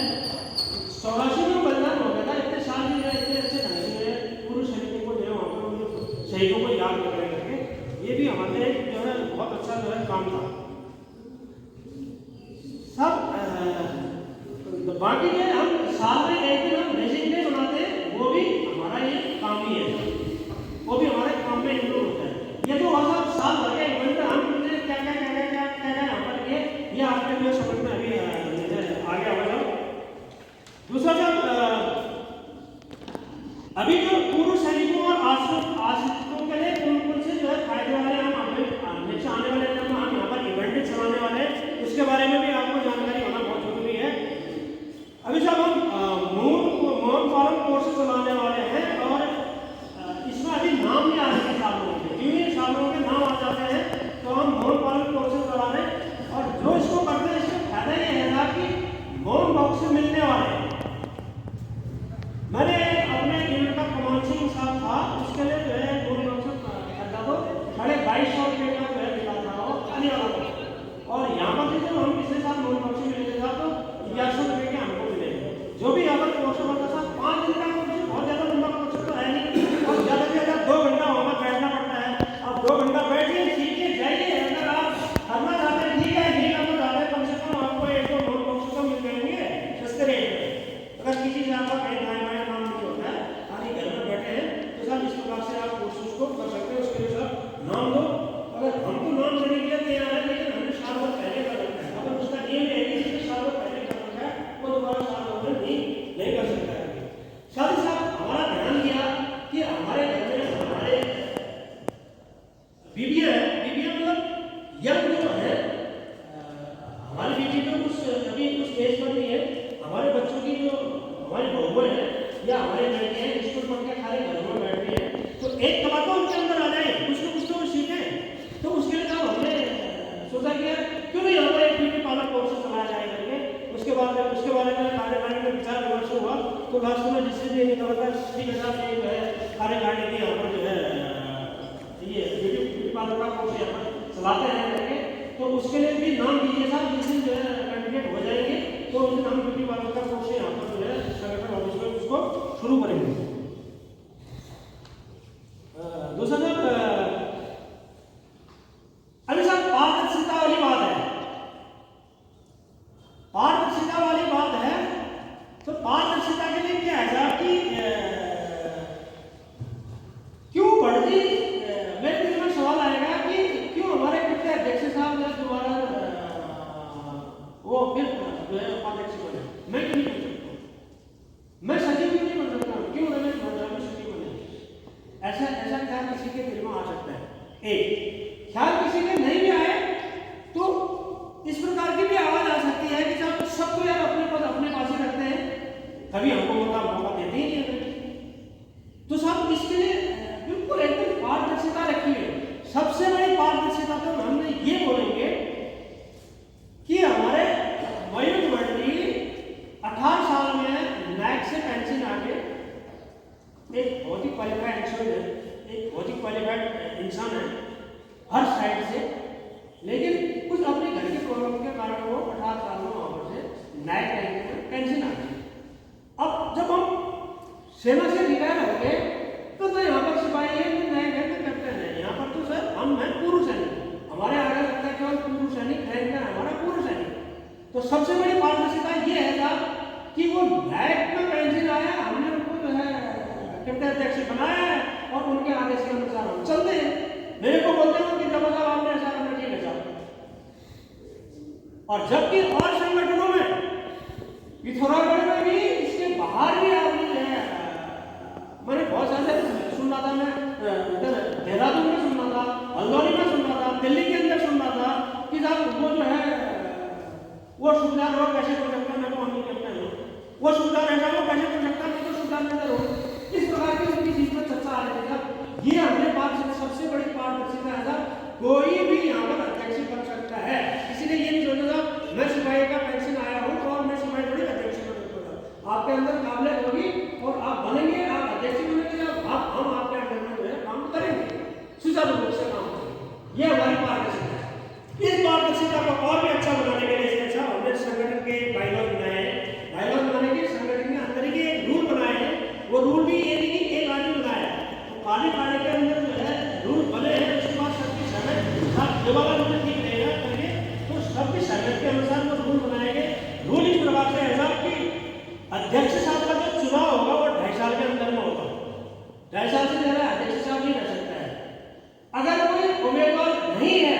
84 में बलिदान हो गया था, इतने साल भी इतने अच्छे ढंग से पूर्व सैनिकों को जो है वहाँ पर शहीदों को याद कर रहे करके, ये भी हमारे जो है बहुत अच्छा जो है काम था सब। बाकी जो हम साल में एक दिन हम रेजिंग डे मनाते हैं, वो भी हमारा ये काम ही है, वो भी हमारे काम में इंक्लूड होता है। ये तो वहाँ साल भर के इवेंट में हमने क्या यहाँ पर ये आपके जो समझ में अभी आगे आएगा। दूसरा जब अभी जो पूर्व सैनिकों और आश्रितों के लिए उनसे जो है फायदे वाले हम नेक्स्ट आने वाले जब हम यहाँ पर इवेंट चलाने वाले हैं, उसके बारे में भी आपको जानकारी होना बहुत जरूरी है। अभी जब हम मोहन पालन कोर्स चलाने वाले हैं, और इसमें अभी नाम नहीं आ रहे सालों के, क्योंकि सालों के नाम आ जाते हैं तो हम मोहन पालन कोर्स चला रहे हैं। और जो इसको करते हैं इसका फायदा ये है कि मोहन बॉक्स से मिलने वाले, मैंने अपने यूनिट का कमान सिंह साहब था, उसके लिए जो है मोहन बॉक्स खरीदा तो 2250 रुपये का जो है मिला था वो खाली वाला, और यहाँ पर जब हम पिछले साल मोहन बॉक्स में मिले था तो 1100 रुपये के हमको मिले। जो भी यहाँ पर कोर्स होता था 5 दिन का कोर्स, बहुत ज़्यादा लंबा कोर्स तो है नहीं, और ज़्यादा से ज़्यादा 2 घंटा वहाँ पर बैठना पड़ता है। अब 2 घंटा बैठिए, सीखिए, जाइए, अगर आप करना चाहते हैं ठीक है, नहीं करना चाहते हैं कम से कम आपको 1-2 मोहन बॉक्स तो मिल जाएंगे सस्ते रेट में। अगर किसी से आपका कहीं दाएँ नाम नहीं होता है, खाली घर में बैठे हैं, तो सर इस प्रकार से आप कोर्स को कर सकते हैं। उसके लिए सर नाम दो, अगर हमको नाम देने के लिए तैयार है, लेकिन हमने साल भर पहले कर रखा है, अगर उसका नियम है कि जिसने साल भर पहले कर रखा है वो दोबारा साल भर में नहीं कर सकता है। साथ ही साथ हमारा ध्यान दिया कि हमारे घर में हमारे बीबियाँ मतलब यंग जो है, हमारी बीबी तो कुछ अभी कुछ एज पर नहीं है, हमारे बच्चों की जो हमारी बहुएं हैं या हमारे लड़के हैं, स्कूल पढ़ के खाली घर में बैठ रहे हैं, तो एक कला तो उनके अंदर आ जाए, कुछ न कुछ तो वो सीखें। तो उसके लिए जब हमने सोचा कि क्यों नहीं यहाँ पर एक ब्यूटी पार्लर कोर्स चलाया जाए करके, उसके बारे में कार्यकारिणी में विचार विमर्श हुआ, तो लास्ट में जिससे भी निकला था ठीक है साहब ये जो है कार्यकारिणी की यहाँ पर जो है ये ब्यूटी पार्लर का कोर्स यहाँ पर चलाते हैं करके, तो उसके लिए भी नाम दीजिए साहब, जिस दिन जो है कैंडिडेट हो जाएंगे तो उस दिन हम ब्यूटी पार्लर का कोर्स यहाँ पर जो है संगठन ऑफिस में उसको शुरू करेंगे। दूसरा जब अभी साहब पारदर्शिता वाली बात है, पारदर्शिता वाली बात है, तो पारदर्शिता के लिए क्या है साहब कि क्यों बढ़ती, मेरे दिल में सवाल आएगा कि क्यों हमारे कितने अध्यक्ष साहब जो दोबारा वो फिर जो है उपाध्यक्ष बने, मैं क्यों नहीं बन सकता, मैं सचिव क्यों नहीं बन सकता, क्यों रमेश भंडारी सचिव बने, ऐसा ख्याल किसी के दिल में आ सकता है। एक ख्याल किसी के नहीं भी आए तो इस प्रकार की भी आवाज आ सकती है कि जब सबको यार अपने पद अपने पास ही रखते हैं, कभी हमको मौका देते ही नहीं है। तो साहब इसके लिए बिल्कुल एकदम पारदर्शिता रखी है। सबसे बड़ी पारदर्शिता तो हमने ये बोलेंगे कि हमारे वयोवृद्ध मंडली 18 साल में नायक से पेंशन आके एक बहुत ही क्वालिफाइड इंसान है, एक बहुत ही क्वालिफाइड इंसान है हर साइड से, लेकिन कुछ अपने घर की प्रॉब्लम के कारण वो 18 साल में वहां पर से नायक रैंक में पेंशन आ गई। अब जब हम सेना से रिटायर हो गए तो यहाँ पर सिपाही है, तो नायक है, तो कैप्टन है, यहाँ पर तो सर हम हैं पूर्व सैनिक, हमारे आगे लगता है केवल पूर्व सैनिक रैंक है हमारा पूर्व सैनिक। तो सबसे बड़ी पारदर्शिता ये है साहब कि वो नायक में पेंशन आया, हमने उनको जो है कैप्टन अध्यक्ष बनाया है और उनके आदेश के अनुसार हम चलते हैं। मेरे को बोलते हैं कि जब आपने ऐसा करना ठीक है साहब, और जबकि और संगठनों में पिथौरागढ़ में भी इसके बाहर भी आपने जो है मैंने बहुत सारे सूबेदार वो कैसे कर सकता है, मैं तो आर्मी कैप्टन हूँ, वो सूबेदार ऐसा वो कैसे कर सकता है, मैं तो सूबेदार नजर हूँ। इस प्रकार की उनकी चीज में चर्चा आ रही है। ये हमने बात सबसे बड़ी पारदर्शिता है साहब, कोई भी यहाँ पर अध्यक्ष बन सकता है। इसीलिए ये नहीं सोचना साहब मैं सिपाही का पेंशन आया हूँ और मैं सिपाही थोड़ी अध्यक्ष बन सकता, आपके अंदर काबिलियत होगी और आप बनेंगे, आप अध्यक्ष बनेंगे, हम आपके अंदर में जो है काम करेंगे, सुचारू रूप से काम करेंगे। ये हमारी पारदर्शिता है। इस पारदर्शिता को और भी अच्छा बनाने के लिए अच्छा हमने संगठन के बाइलॉज बनाए हैं। बाइलॉज बनाने के संगठन के अंदर ही एक रूल बनाए हैं। वो रूल भी ये नहीं एक आदमी बनाया, तो काले काले के अंदर जो है रूल बने हैं, उसके बाद सबकी सहमति ये वाला रूल ठीक रहेगा करके, तो सबकी सहमति के अनुसार वो रूल बनाएंगे। रूल इस प्रकार से है कि अध्यक्ष साहब का जो चुनाव होगा वो 2.5 साल के अंदर में होगा। 2.5 साल से ज्यादा अध्यक्ष साहब नहीं रह सकता है। अगर कोई उम्मीदवार नहीं है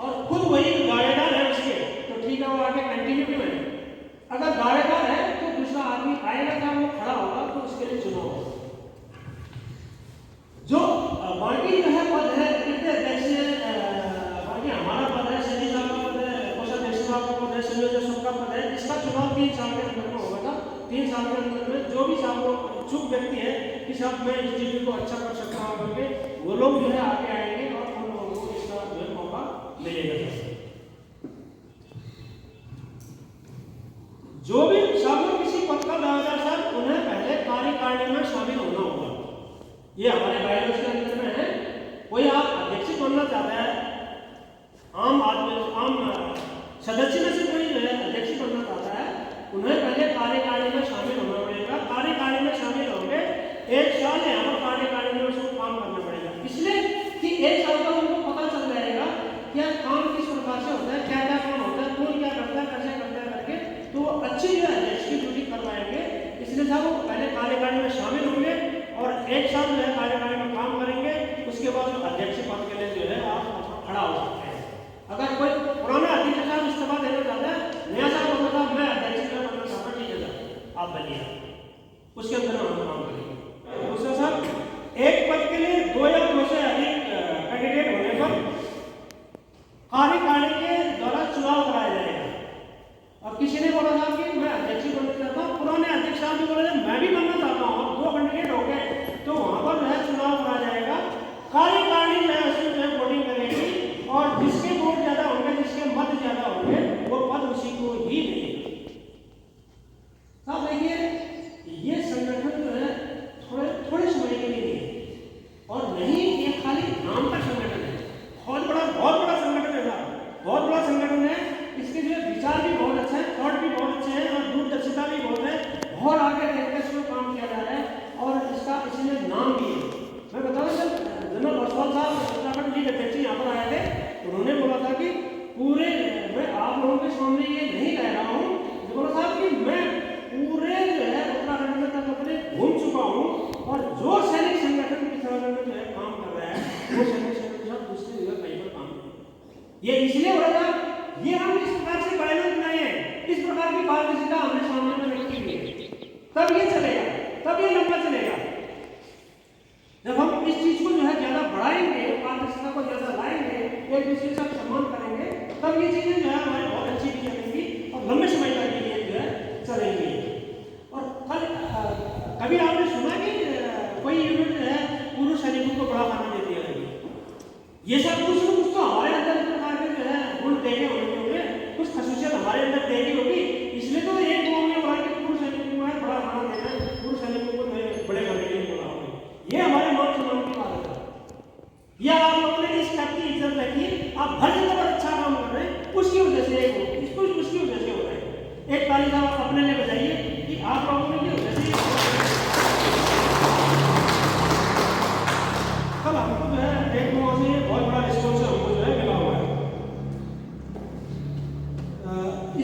और खुद वही दावेदार है उसके, तो ठीक है, वो आगे कंटिन्यू क्यों है। अगर दावेदार है तो दूसरा आदमी आएगा जब वो खड़ा होगा तो उसके लिए चुनाव होगा। जो बाकी जो है पद है अध्यक्ष, बाकी हमारा पद है, सभी साहब का पद है, कोषाध्यक्ष साहब का पद है, संयोजक सबका पद है, इसका चुनाव 3 साल के अंदर में होगा। 3 साल के अंदर में जो भी साहब इच्छुक व्यक्ति है कि साहब मैं इस चीज को अच्छा कर सकता हूँ करके, वो लोग जो है आगे आएंगे और हम लोगों को इसका जो है मौका मिलेगा। जो भी साहब किसी पद का दावेदार साहब, उन्हें पहले कार्यकारिणी में शामिल होना होगा। ये हमारे बाइलॉज के अंदर में है। कोई आप अध्यक्ष बनना चाहता है, आम आदमी आम सदस्य में से कोई जो है अध्यक्ष बनना चाहता है, उन्हें पहले कार्यकारिणी में शामिल होना पड़ेगा। कार्यकारिणी में शामिल होंगे 1 साल यहाँ पर कार्यकारिणी में उसको काम करना पड़ेगा, इसलिए कि 1 साल का उनको पता चल जाएगा क्या काम किस प्रकार से होता है, क्या क्या काम होता है, कौन क्या करता है, कैसे करता है करके, तो वो अच्छी जो है अध्यक्ष की ड्यूटी करवाएंगे। इसलिए साहब वो पहले कार्यकारिणी में शामिल होंगे और 1 साल जो है कार्यकारिणी में काम करेंगे। उसके बाद अध्यक्ष पद के लिए जो है आप खड़ा हो सकते हैं। अगर कोई पुराना अध्यक्ष साहब इस्तीफा देना चाहता है, नया साहब बोलता साहब मैं अध्यक्ष बनना चाहता हूँ, ठीक है साहब आप बनिए, उसके अंदर हम काम करेंगे। दूसरा साहब एक पद के लिए 2 या 2 से अधिक कैंडिडेट होने पर कार्यकारिणी के द्वारा चुनाव कराया जाएगा। और किसी ने बोला था कि मैं अध्यक्ष बनना चाहता हूँ, पुराने अध्यक्ष साहब भी बोले मैं भी बनना चाहता हूँ, 2 कैंडिडेट हो गए, तो वहां पर जो है चुनाव कराया जाएगा। कार्यकारिणी जो है उसमें जो है वोटिंग करेगी और जिसके वोट ज्यादा होंगे, जिसके मत ज्यादा होंगे, वो पद उसी को ही मिलेगा। साहब देखिए ये संगठन जो है थोड़े समय के लिए नहीं और नहीं ये खाली नाम का संगठन है, बहुत बड़ा संगठन है साहब, बहुत बड़ा संगठन है। इसके जो विचार भी बहुत अच्छा है, थॉट भी बहुत अच्छे हैं और दूरदर्शिता भी बहुत है, बहुत आगे देखकर इसमें काम किया जा रहा है और इसका इसमें नाम भी है। मैं बता रहा जब जनरल रसवाल साहब उत्तराखंड लीग अध्यक्ष यहाँ पर आए थे, उन्होंने बोला था कि पूरे मैं आप लोगों के सामने ये नहीं कह रहा हूँ, बोला साहब कि मैं पूरे जो है उत्तराखंड में तक अपने घूम चुका हूँ और जो सैनिक संगठन की तरह में जो है काम कर रहा है वो सैनिक संगठन दूसरी जगह कहीं पर काम कर। ये इसलिए हो रहा था, ये हम इस प्रकार से बाइलॉज बनाए हैं, इस प्रकार की पारदर्शिता हमने सामने में रखी हुई है, तब ये चलेगा, तब ये लंबा चलेगा। जब हम इस चीज को जो है ज्यादा बढ़ाएंगे, पारदर्शिता को ज्यादा लाएंगे, एक दूसरे से सम्मान करेंगे, तब ये चीजें जो है हमारी बहुत अच्छी भी चलेंगी और लंबे समय तक के लिए जो है चलेंगी। और कभी आपने सुना कि कोई यूनिट जो है पूर्व सैनिकों को बड़ा खाना देती है, ये सब कुछ तो हमारे अंदर इस प्रकार के जो है गुण देखे होंगे, कुछ खसूसियत हमारे अंदर देखी होगी, इसलिए तो एक गाँव में बोला कि पूर्व सैनिकों को बड़ा खाना देना है, पूर्व सैनिकों को बड़े करने के लिए बोला होगा। ये हमारे मान सम्मान की बात है। या आप लोगों ने इस टाइप की इज्जत रखी, आप हर जगह पर अच्छा काम कर रहे हैं, उसकी वजह से इसको उसकी वजह से हो रहा है। एक ताली साहब अपने लिए बजाइए कि आप लोगों ने की वजह से कल हमको जो है एक वहां से बहुत बड़ा रिस्पॉन्स हमको जो है मिला हुआ है।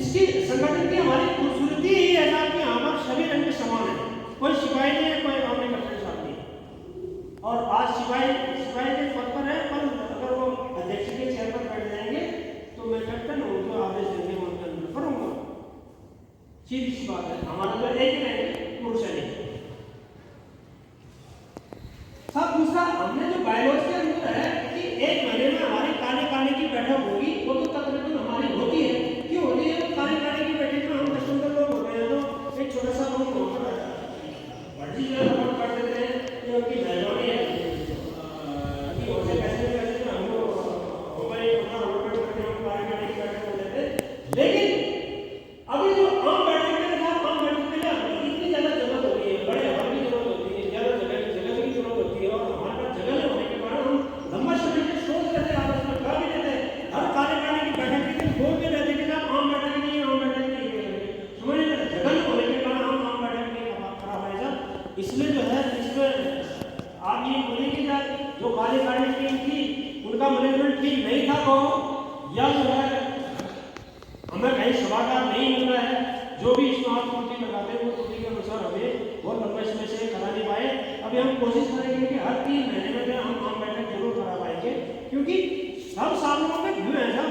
इसकी संगठन की हमारी खूबसूरती ही है कि यहाँ पर सभी रंग के समान है, कोई सिपाही नहीं है, कोई आर्मी का साथ नहीं। और आज सिपाही के पद पर है, पर अगर वो अध्यक्ष के चेयर पर बैठ जाएंगे तो मैं कैप्टन हूँ, जो आदेश देंगे मैं उनके अंदर करूँगा। आपकी ये बोली कि जो कार्यकारिणी टीम थी उनका मैनेजमेंट ठीक नहीं था वो, या जो है हमें कहीं सभागार नहीं मिल रहा है, जो भी इसमें आप त्रुटि लगाते हैं वो त्रुटि के अनुसार हमें बहुत लंबे समय से करा नहीं पाए। अभी हम कोशिश करेंगे कि हर 3 महीने में जो हम आम बैठक जरूर करा पाएंगे, क्योंकि सब सालों में व्यू है सब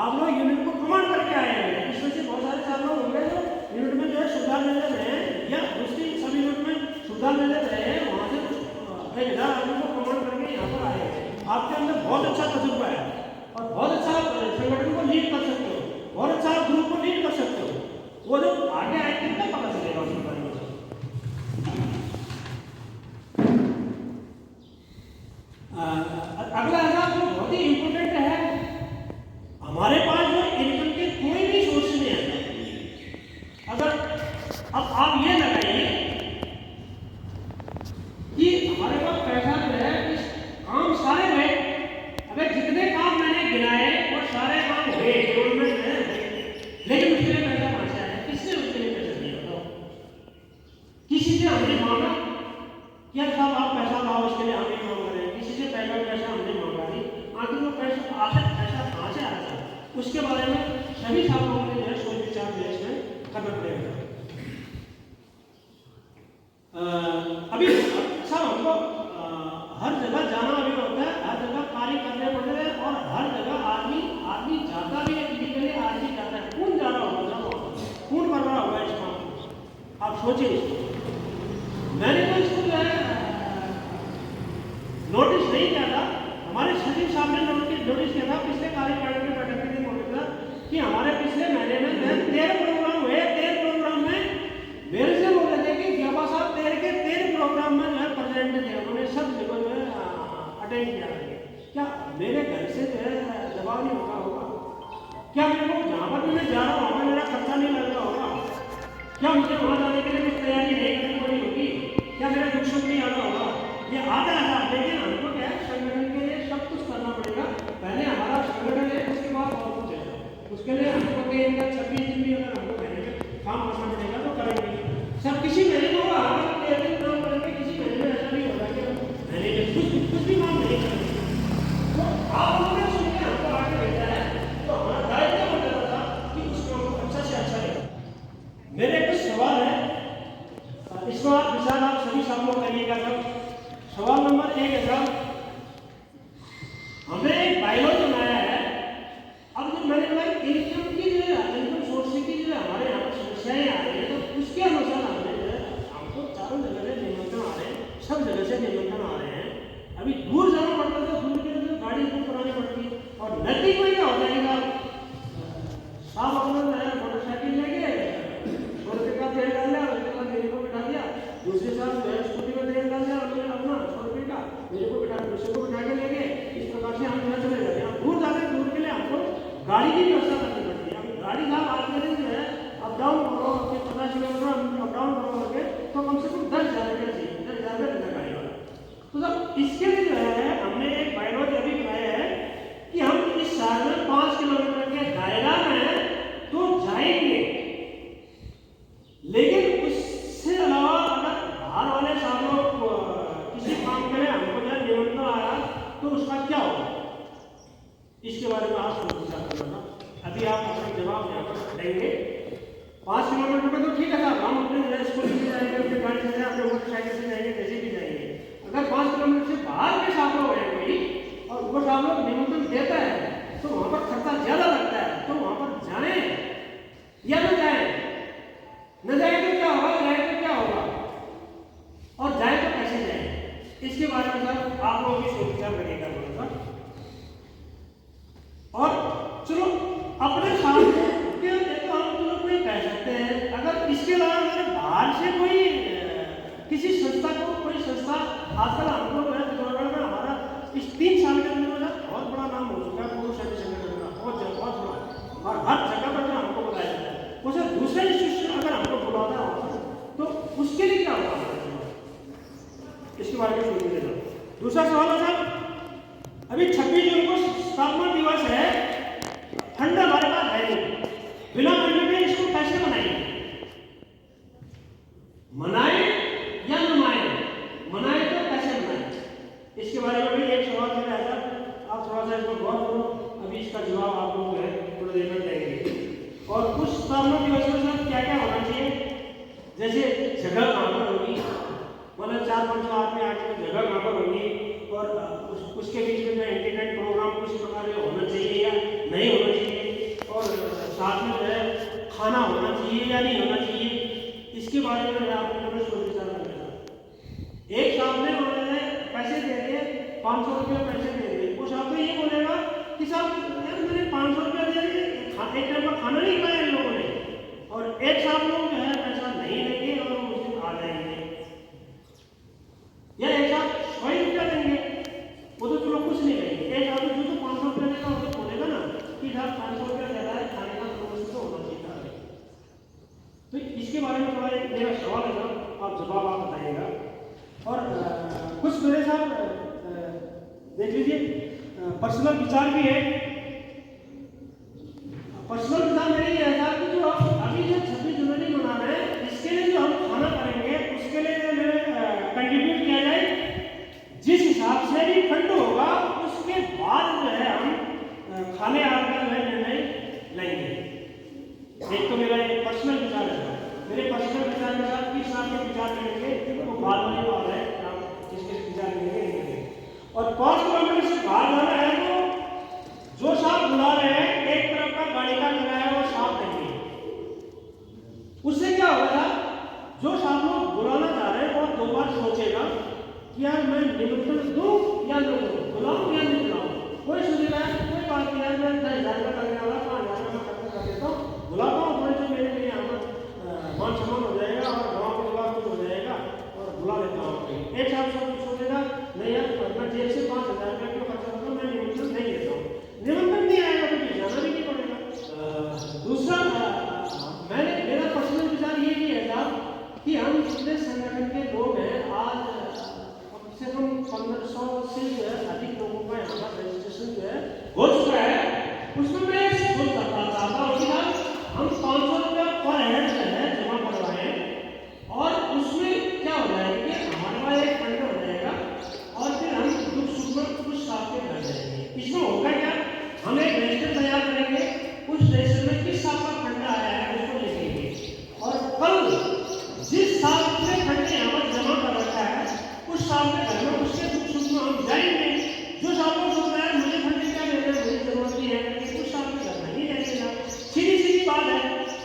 आप लोग यूनिट को कमांड करके आए हैं। इसमें से बहुत सारे साल लोग होंगे जो यूनिट में जो है सुविधा ले ले रहे हैं, या दूसरी सभी यूनिट में सुविधा ले ले रहे हैं, वहाँ से 1000 आदमी को कमांड करके यहाँ पर आए हैं। आपके अंदर बहुत अच्छा तजुर्बा है और बहुत अच्छा संगठन को लीड कर सकते हो, बहुत अच्छा ग्रुप को लीड कर सकते हो। वो जो आगे आएंगे क्या पता चलेगा उसके बारे में। अगला हिसाब जो बहुत ही इंपोर्टेंट है, हमारे पास जो इनकम के कोई भी सोर्स नहीं आता। अगर अब आप ये लगाइए कि हमारे पास पैसा जो है इस काम सारे हुए, अगर जितने काम मैंने गिनाए वो सारे काम हुए गवर्नमेंट में, लेकिन उसके लिए पैसा कहाँ से आया? किसने उसके लिए पैसा दिया बताओ? किसी से हमने मांगा क्या साहब आप पैसा लाओ, उसके लिए हम नहीं मांग रहे हैं, किसी से पैसा हमने मांगा नहीं, आखिर वो पैसा आखिर पैसा कहाँ से आया था उसके बारे में सभी छात्रों ने जो है सोच विचार जो है इसमें करना पड़ेगा। अभी सब हमको हर जगह जाना अभी होता है, हर जगह कार्य करने पड़ते हैं, और हर जगह आदमी जाता भी है, फिजिकली आदमी जाता है। कौन जा रहा होगा, कौन कर रहा होगा इस काम को? आप सोचिए। मैंने तो इसको जो है नोटिस नहीं किया था, हमारे सचिव साहब ने नोटिस किया था पिछले कार्यकारिणी की बैठक के दिन नोटिस था कि हमारे पिछले महीने में 13 प्रोग्राम हुए। 13 प्रोग्राम में मेरे से बोल रहे थे कि ज्ञापा साहब 13 प्रोग्राम में जो है प्रेजेंट थे, उन्होंने सब जगह जो है अटेंड किया। क्या मेरे घर से जो है जवाब नहीं होगा? क्या मेरे को जहाँ पर भी मैं जा रहा हूँ मेरा खर्चा नहीं लग रहा होगा? क्या मुझे वहाँ जाने के लिए कुछ तैयारी नहीं करनी पड़ी होगी? क्या मेरा दुख सुख नहीं आता होगा? ये आता है, लेकिन हमको क्या है संगठन के लिए सब कुछ करना पड़ेगा। पहले हमारा संगठन है, उसके बाद और कुछ है। उसके लिए हमको 26 दिन भी अगर हमको महीने में काम करना पड़ेगा तो करेंगे सब। किसी महीने में होगा 13 दिन काम करेंगे, किसी महीने में ऐसा नहीं होगा कि महीने में कुछ भी काम नहीं करेंगे। तो आप लोगों ने सुन के हमको आगे भेजा है, तो हमारा दायित्व बन जाता था कि उस काम को अच्छा से अच्छा करें। मेरे कुछ सवाल है, इसको आप विचार आप सभी सामने करिएगा। सब सवाल नंबर 1 है साहब, हमने एक बायलॉ बनाया है। अब जब मैंने बोला इनकम की जो है इनकम सोर्स की जो हमारे यहाँ पर समस्याएं आ रही है, तो उसके अनुसार हमने जो है हमको चारों जगह से निमंत्रण आ रहे हैं, सब जगह से निमंत्रण आ रहे हैं। अभी दूर जाना पड़ता है तो दूर के लिए गाड़ी बुक करानी पड़ती है, और नजदीक में क्या होता है साहब अपना मोटरसाइकिल लेके 100 रुपये का तेल डाल लिया, उसके बाद मेरे को बिठा दिया, दूसरे साल जो है स्कूटी में तेल डाल दिया, उन्होंने अपना 100 रुपये का मेरे को बिठा दूसरे को बिठा के ले गए। इस प्रकार से हम यहाँ चले जाते हैं। दूर जाते हैं, दूर के लिए हमको गाड़ी की व्यवस्था करनी पड़ती है। अभी गाड़ी साहब आज के दिन जो है अप डाउन करो 50 किलोमीटर अप डाउन करो करके, तो कम से कम 10,000 रुपये चाहिए, 10,000 रुपये देना गाड़ी वाला। तो जब इसके लिए जो है हमने एक बायलॉ अभी बनाया है कि हम इस साल में 5 किलोमीटर के दायरा में तो जाएंगे, लेकिन उससे अलावा अगर बाहर वाले सालों किसी काम के लिए हमको जो निमंत्रण आया तो उसका क्या होगा, इसके बारे में आप सोच विचार करना। अभी आप अपना जवाब यहाँ पर देंगे। 5 किलोमीटर में तो ठीक है साहब, हम अपने स्कूल से जाएंगे, अपनी गाड़ी से जाएंगे, अपने मोटरसाइकिल से जाएंगे, जैसे भी जाएंगे। अगर 5 किलोमीटर से बाहर के साथ लोग हैं कोई, और वो साहब लोग निमंत्रण देता है, तो वहाँ पर खर्चा ज्यादा लगता है, तो वहाँ पर जाए या न जाए? न जाए तो क्या होगा, जाए तो क्या होगा, और जाए तो कैसे जाए? इसके बारे में सर आप लोग भी सोच विचार करिएगा थोड़ा सा। और चलो अपने सामने के तो हम चलो कोई कह सकते हैं, अगर इसके अलावा अगर बाहर से कोई किसी संस्था को, कोई संस्था आजकल हमको जो है पिथौरागढ़ में हमारा इस 3 साल के अंदर बहुत बड़ा नाम हो चुका है पुरुष संगठन का, बहुत बड़ा, और हर जगह पर जो हमको बुलाया जाता है, उसे दूसरे इंस्टीट्यूशन अगर हमको बुलाना हो तो उसके लिए क्या होगा, इसके बारे में सोचिए। दूसरा सवाल है साहब, अभी 26 जून को स्थापना दिवस है, फंड हमारे पास है नहीं, बिना फंड के इसको कैसे मनाएंगे? मनाए या न मनाए? मनाए तो कैसे मनाए? रात में आके जगह कहाँ पर होगी और उसके बीच में जो एंटरटेनमेंट प्रोग्राम कुछ प्रकार का होना चाहिए या नहीं होना चाहिए, और साथ में जो है खाना होना चाहिए या नहीं होना चाहिए, इसके बारे में आपने सोच विचार करना। एक साहब ने उन्होंने पैसे दे दिए, 500 रुपये पैसे दे दिए, उस साहब ने ये बोलेगा कि साहब यार मैंने 500 रुपये दे दिए, एक टाइम का खाना नहीं खाया इन लोगों ने, और एक साहब लोग जो है पैसा नहीं देंगे और उस दिन आ जाएंगे, या एक साहब 100 रुपया देंगे, वो तो चलो कुछ नहीं कहेंगे, एक साहब जो तो 500 रुपया देगा वो तो बोलेगा ना कि साहब 500 रुपया ज़्यादा है, खाने का प्रोसेस तो होना चाहिए था। तो इसके बारे में थोड़ा एक मेरा सवाल है ना, आप जवाब आप बताइएगा। और कुछ मेरे साथ देख लीजिए पर्सनल विचार भी है। पर्सनल विचार मेरी है साहब कि जो आप अभी जो 26 जनवरी मना रहे हैं, इसके लिए जो हम खाना करेंगे उसके लिए जो मेरे कंट्रीब्यूट किया जाए, जिस हिसाब से भी फंड होगा उसके बाद जो है हम खाने आने का जो है निर्णय लेंगे। एक तो मेरा एक पर्सनल विचार है, मेरे पर्सनल विचार के साथ किस हिसाब से विचार करेंगे वो बाद वाली बात है, आप किसके विचार करेंगे। और 5 किलोमीटर से बाहर जाना है तो जो साहब बुला रहे हैं एक तरफ का गाड़ी का किराया वो साफ देंगे, उससे क्या होगा, जो साहब लोग बुलाना चाह रहे हैं वो 2 बार सोचेगा कि यार मैं निमंत्रण दूं या न दूं, बुलाऊं या नहीं बुलाऊं, कोई सोचेगा कोई बात नहीं यार मैं 10,000 का करने वाला 5,000 का खर्च कर देता हूँ, बुलाता हूँ, थोड़े से मेरे लिए मान सम्मान हो जाएगा और गाँव के विकास कुछ हो जाएगा और बुला लेता हूँ। एक साहब सब सोचेगा नहीं यार मैं जेब से 5,000 रुपये क्यों खर्चा करूँ, मैं निमंत्रण नहीं लेता हूँ, निमंत्रण नहीं आएगा तो जाना भी नहीं पड़ेगा। दूसरा मेरा पर्सनल विचार ये भी है साहब कि हम जितने संगठन के लोग हैं, आज कम से कम 1500 से जो है अधिक लोगों का यहाँ पर रजिस्ट्रेशन जो है हो चुका है, उसमें मैं सोच चाहता हूँ कि हम 500 रुपया पर हेड जो है जमा करवाएं और उसमें क्या हो जाएगा कि हमारे पास एक फंड हो जाएगा और फिर हम दुख सुख में कुछ साथ के कर जाएंगे। इसमें होगा क्या, हम एक रजिस्टर तैयार करेंगे, उस रजिस्टर में किस साल का फंड आया है उसको लिखेंगे और कल जिस साल में फंड यहाँ पर जमा कर रखा है उस साल में घर में उसके दुख सुख में हम जाएंगे। जो साल को सोच रहा है मुझे फंड क्या लेना है, मुझे जरूरत नहीं है, उस साल में घर नहीं जाएंगे। सीधी सीधी बात है,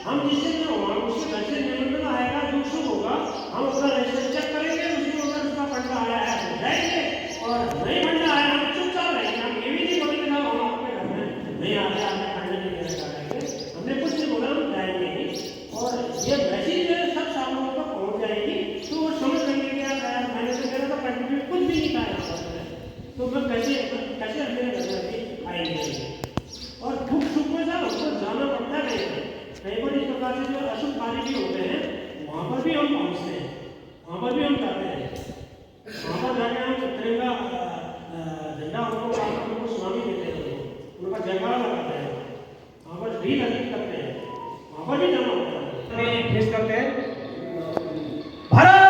हम जिससे जो होगा उसके घर से निमंत्रण आएगा, दुख सुख होगा, हम अपना रजिस्टर चेक करेंगे, उसमें अगर उसका फंड आया है तो जाएंगे और नहीं फंड आया हम चुपचाप रहेंगे। हम ये भी नहीं बोलेंगे ना हम आपके घर में नहीं आ रहे, आपने फंड नहीं देना चाहेंगे, हमने कुछ नहीं बोला, हम जाएंगे नहीं। और ये मैसेज सब सामने तक पहुँच जाएगी तो वो समझ लेंगे कि यार मैंने तो मेरा तो कंट्रीब्यूट कुछ भी नहीं खाया, तो मैं कैसे मेरे घर में आएंगे। और दुख सुख में साहब हमको जाना पड़ता है, कई बार इस प्रकार से जो अशुभ कार्य भी होते हैं वहाँ पर भी हम पहुँचते हैं, वहाँ पर भी हम जाते हैं, वहाँ पर जाके हम तिरंगा झंडा उनको सुनामी देते हैं, उनका जयकारा लगाते हैं, वहाँ पर रील अधिक करते हैं, वहाँ पर भी जमा होता है, पेश करते हैं भारत